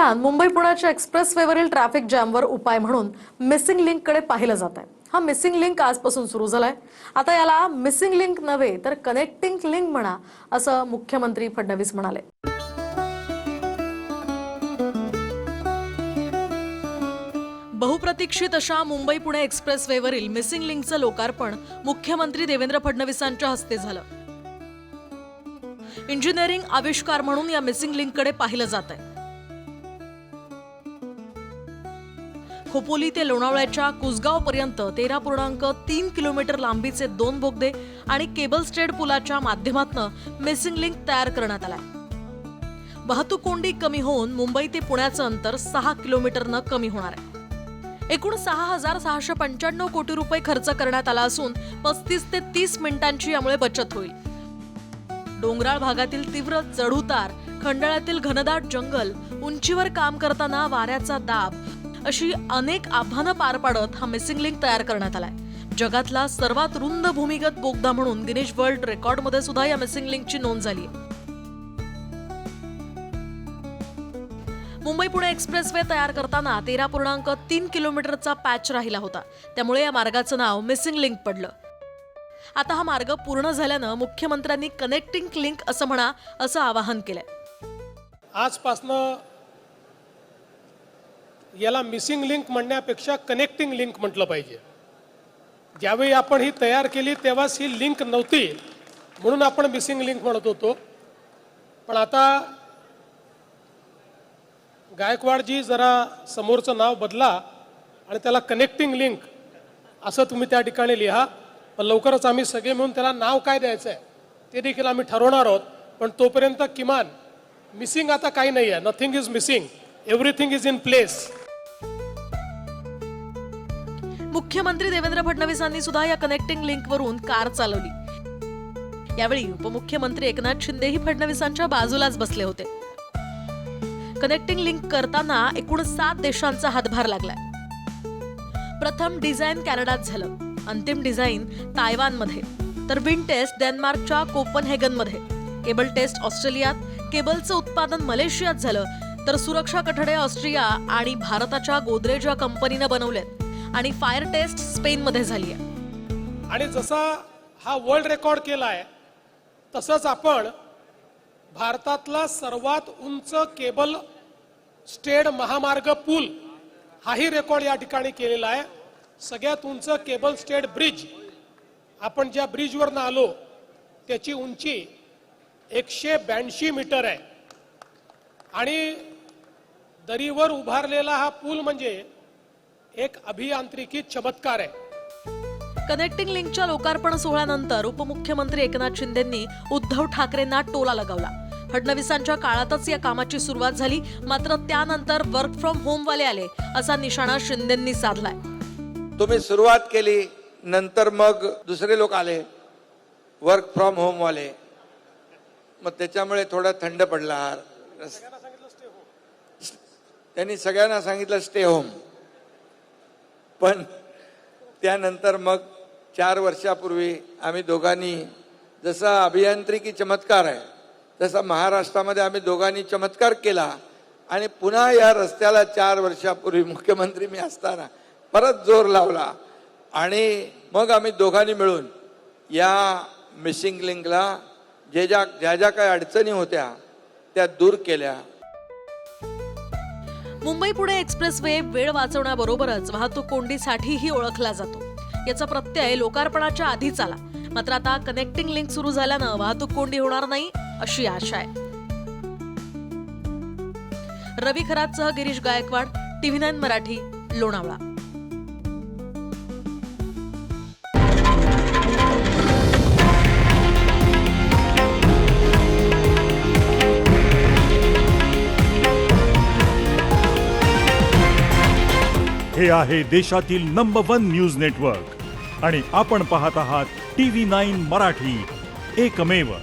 दरम्यान मुंबई पुण्याच्या एक्सप्रेसवेवरील ट्रॅफिक जॅमवर उपाय म्हणून मिसिंग लिंककडे पाहिलं जात आहे। हा मिसिंग लिंक आजपासून सुरू झालाय। आता याला मिसिंग लिंक नव्हे तर कनेक्टिंग लिंक म्हणा असं मुख्यमंत्री फडणवीस म्हणाले। बहुप्रतीक्षित अशा मुंबई पुणे एक्सप्रेसवेवरील मिसिंग लिंकचं लोकार्पण मुख्यमंत्री देवेंद्र फडणवीसांच्या हस्ते झालं। इंजिनिअरिंग आविष्कार म्हणून या मिसिंग लिंककडे पाहिलं जात आहे। खोपोली ते लोणावळ्याच्या कुसगाव पर्यंत 13.3 किलोमीटर लांबीचे 2 बोगदे आणि केबल स्टेड पुलाच्या माध्यमातून मिसिंग लिंक तयार करण्यात आलाय। वाहतूक कोंडी कमी होऊन मुंबई ते पुण्याचं अंतर 6 किलोमीटरनं कमी होणार आहे। एकूण 6,695 कोटी रुपये खर्च करण्यात आला असून 35 ते 30 मिनिटांची यामुळे बचत होईल। डोंगराळ भागातील तीव्र चढउतार, खंडाळ्यातील घनदाट जंगल, उंचीवर काम करताना वाऱ्याचा दाब अशी अनेक आव्हानं पार पाडत हा मिसिंग लिंक तयार करण्यात आलाय। जगातला सर्वात रुंद भूमिगत बोगदा म्हणून गिनीज वर्ल्ड रेकॉर्डमध्ये सुद्धा या मिसिंग लिंकची नोंद झाली आहे। मुंबई पुणे एक्सप्रेसवे तयार करताना 13.3 किलोमीटरचा पॅच राहिला होता, त्यामुळे या मार्गाचं नाव मिसिंग लिंक पडलं। आता हा मार्ग पूर्ण झाल्यानं मुख्यमंत्र्यांनी कनेक्टिंग लिंक असं म्हणा असं आवाहन केलंय। आजपासनं याला मिसिंग लिंक म्हणण्यापेक्षा कनेक्टिंग लिंक म्हटलं पाहिजे। ज्यावेळी आपण ही तयार केली तेव्हाच ही लिंक नव्हती म्हणून आपण मिसिंग लिंक म्हणत होतो, पण आता गायकवाडजी जरा समोरचं नाव बदला आणि त्याला कनेक्टिंग लिंक असं तुम्ही त्या ठिकाणी लिहा। पण लवकरच आम्ही सगळे मिळून त्याला नाव काय द्यायचं आहे ते देखील आम्ही ठरवणार आहोत। पण तोपर्यंत किमान मिसिंग आता काही नाही आहे, nothing is missing, everything is in place. मुख्यमंत्री देवेंद्र फडणवीसांनी सुद्धा या कनेक्टिंग लिंकवरून कार चालवली। यावेळी उपमुख्यमंत्री एकनाथ शिंदेही फडणवीसांच्या बाजूलाच बसले होते। कनेक्टिंग लिंक करताना एकूण 7 देशांचा हातभार लागलाय। प्रथम डिझाईन कॅनडात झालं, अंतिम डिझाईन तायवानमध्ये, तर विंड टेस्ट डेन्मार्कच्या कोपनहेगनमध्ये, केबल टेस्ट ऑस्ट्रेलियात, केबलचं उत्पादन मलेशियात झालं, तर सुरक्षा कठडे ऑस्ट्रिया आणि भारताच्या गोदरेज या कंपनीनं बनवलेत आणि फायर टेस्ट स्पेनमध्ये झाली आहे। आणि जसा हा वर्ल्ड रेकॉर्ड केलाय तसंच आपण भारतातला सर्वात उंच केबल स्टेड महामार्ग पूल हाही रेकॉर्ड या ठिकाणी केलेला आहे। सगळ्यात उंच केबल स्टेड ब्रिज, आपण ज्या ब्रिजवरनं आलो त्याची उंची 182 मीटर आहे आणि दरीवर उभारलेला हा पूल म्हणजे एक अभियांत्रिकी चमत्कार आहे। कनेक्टिंग लिंकच्या लोकार्पण सोहळ्यानंतर उपमुख्यमंत्री एकनाथ शिंदेंनी उद्धव ठाकरेंना टोला लगावला। फडणवीसांच्या काळातच या कामाची सुरुवात झाली, मात्र त्यानंतर वर्क फ्रॉम होम वाले आले असा निशाणा शिंदेंनी साधलाय। तुम्ही सुरुवात केली, नंतर मग दुसरे लोक आले वर्क फ्रॉम होम वाले, मग त्याच्यामुळे थोडा थंड पडला। त्यांनी सगळ्यांना सांगितलं स्टे होम, पण त्यानंतर मग 4 वर्षापूर्वी आम्ही दोघांनी, जसा अभियांत्रिकी चमत्कार आहे तसा महाराष्ट्रामध्ये आम्ही दोघांनी चमत्कार केला आणि पुन्हा या रस्त्याला 4 वर्षापूर्वी मुख्यमंत्री मी असताना परत जोर लावला आणि मग आम्ही दोघांनी मिळून या मिसिंग लिंकला ज्या ज्या काही अडचणी होत्या त्या दूर केल्या। मुंबई पुणे एक्सप्रेसवे वेळ वाचवण्याबरोबरच वाहतूक कोंडीसाठीही ओळखला जातो। याचा प्रत्यय लोकार्पणाच्या आधीच आला, मात्र आता कनेक्टिंग लिंक सुरू झाल्यानं वाहतूक कोंडी होणार नाही अशी आशा आहे। रवी खरातसह गिरीश गायकवाड, TV9 मराठी, लोणावळा। हे आहे देशातील नंबर 1 न्यूज नेटवर्क आणि आपण पाहत आहात TV9 मराठी, एकमेव।